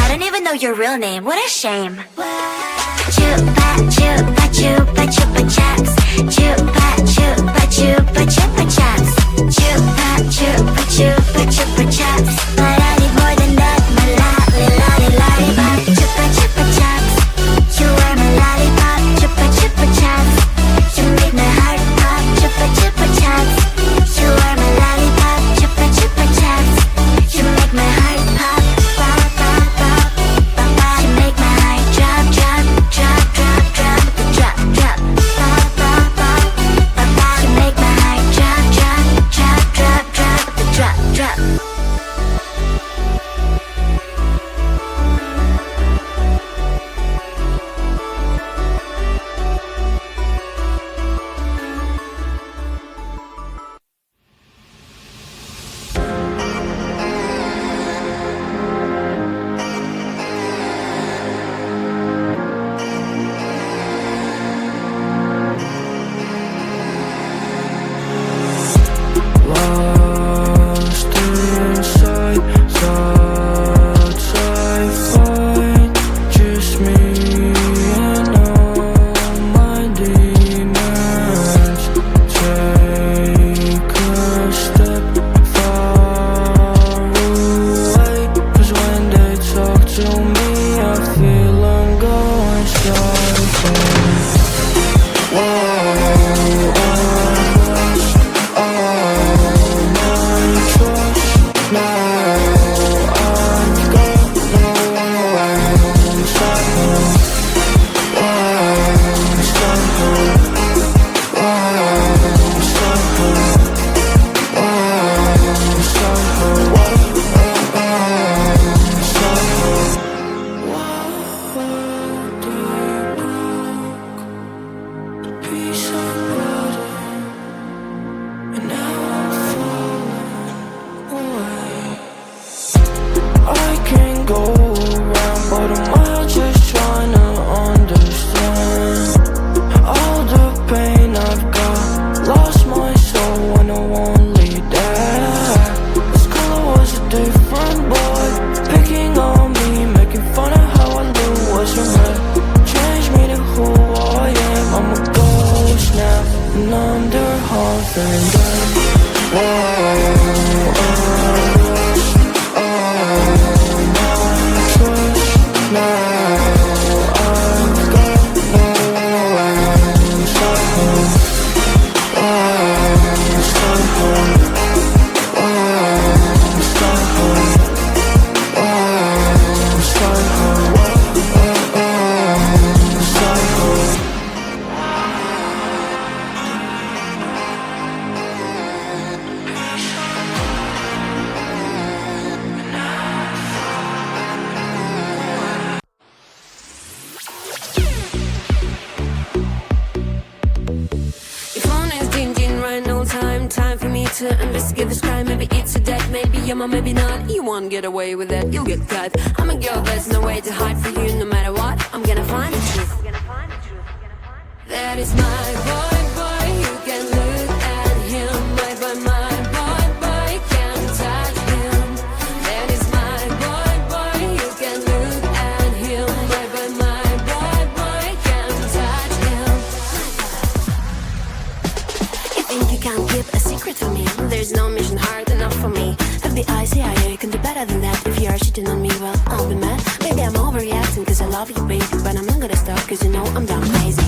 I don't even know your real name, what a shame. Chupa chupa chupa chupa chaps. Chupa chupa chupa chupa chaps. Chupa chupa chupa chupa chaps. But I need more than that, my lollipop. Chupa chupa chaps. You are my lollipop. Chupa chupa chaps. You make my heart pop. Chupa chupa chaps. You are my lollipop. Chupa chupa chaps. You make my heart pop. Pop pop pop pop pop. You make my heart drop drop drop drop drop drop drop. Pop pop pop pop pop. You make my heart drop drop drop drop drop drop drop. Lost inside thoughts I find, just me and all my demons. Take a step far away, 'cause when they talk to me I feel I'm going psycho. I can go around, but I'm just trying to understand all the pain I've got. Lost my soul when I won't lead that. School I was a different boy, picking on me, making fun of how I live wasn't right. Changed me to who I am. I'm a ghost now, and under half and dead. Your phone is dinging right, no time for me to investigate this crime. Maybe it's a death, maybe yeah, maybe not. You won't get away with that, you'll get caught. I'm a girl, there's no way to hide for you. No matter what, I'm gonna find the truth. That is my boy, boy. You can look at him, my boy, can't touch him. That is my boy, boy. You can look at him, my boy, can't touch him. You think you can't keep a secret from me? There's no mission hard enough for me. FBI, CIA, you can do better than that. If you are cheating on me, well, I'll be mad. Maybe I'm overreacting 'cause I love you, baby, but I'm not gonna stop 'cause you know I'm down crazy.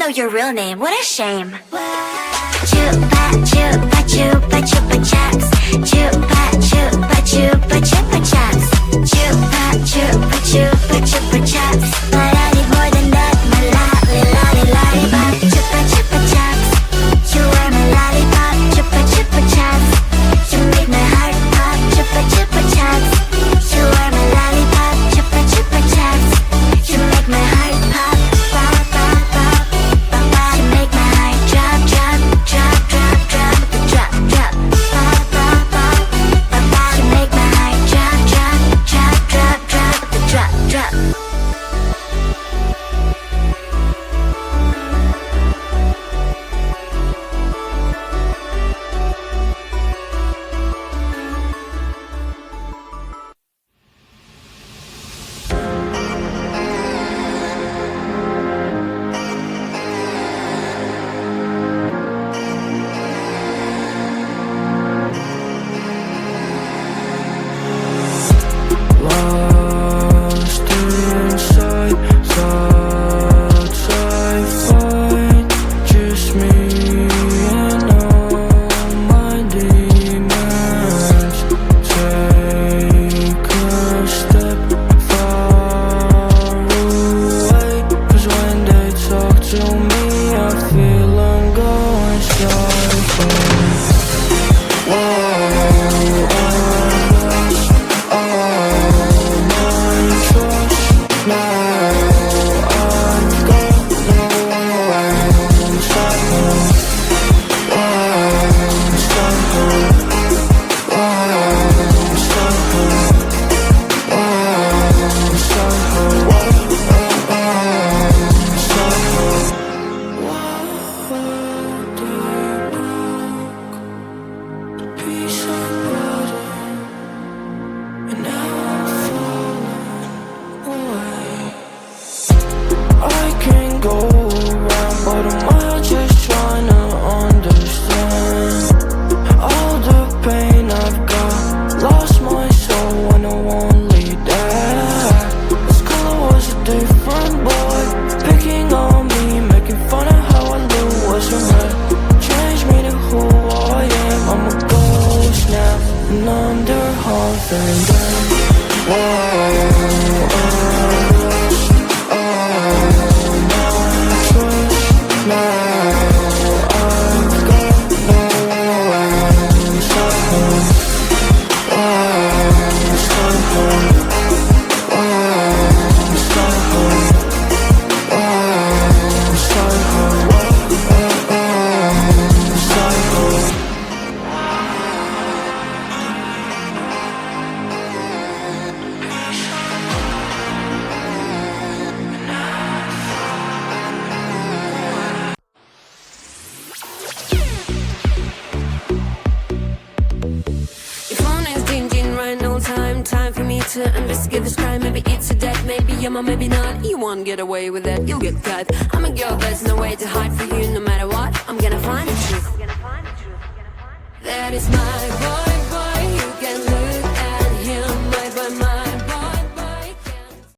know your real name, what a shame. Chupa chupa chupa chupa chaps. Chupa chupa chupa chupa chaps. Chupa chupa chupa chupa chaps. But I need more than that, my lollipop. Chupa chupa chaps. You are my lollipop. Chupa chupa chaps. You make my heart pop. Chupa chupa chaps. You are my lollipop. Chupa chupa chaps. You make my heart pop. Pop pop pop pop pop. You make my heart drop drop drop drop drop drop drop. Pop pop pop pop pop. You make my heart drop drop drop drop drop drop drop. Lost inside thoughts I find. Just me and all my demons. Take a step far away, 'cause when they talk to me I feel I'm going sideways. Whoa, I can go around, but I'm just trying to understand all the pain I've got. Lost my soul when I won't lead that. This color was a different boy, picking on me, making fun of how I look wasn't right. Changed me to who I am. I'm a ghost now, and under half and then. Whoa, Your phone is dinging right, no time for me to investigate this crime. Maybe it's a death, maybe yeah, maybe not. You won't get away with that, you'll get caught. I'm a girl, there's no way to hide for you. No matter what, I'm gonna find the truth. That is my boy.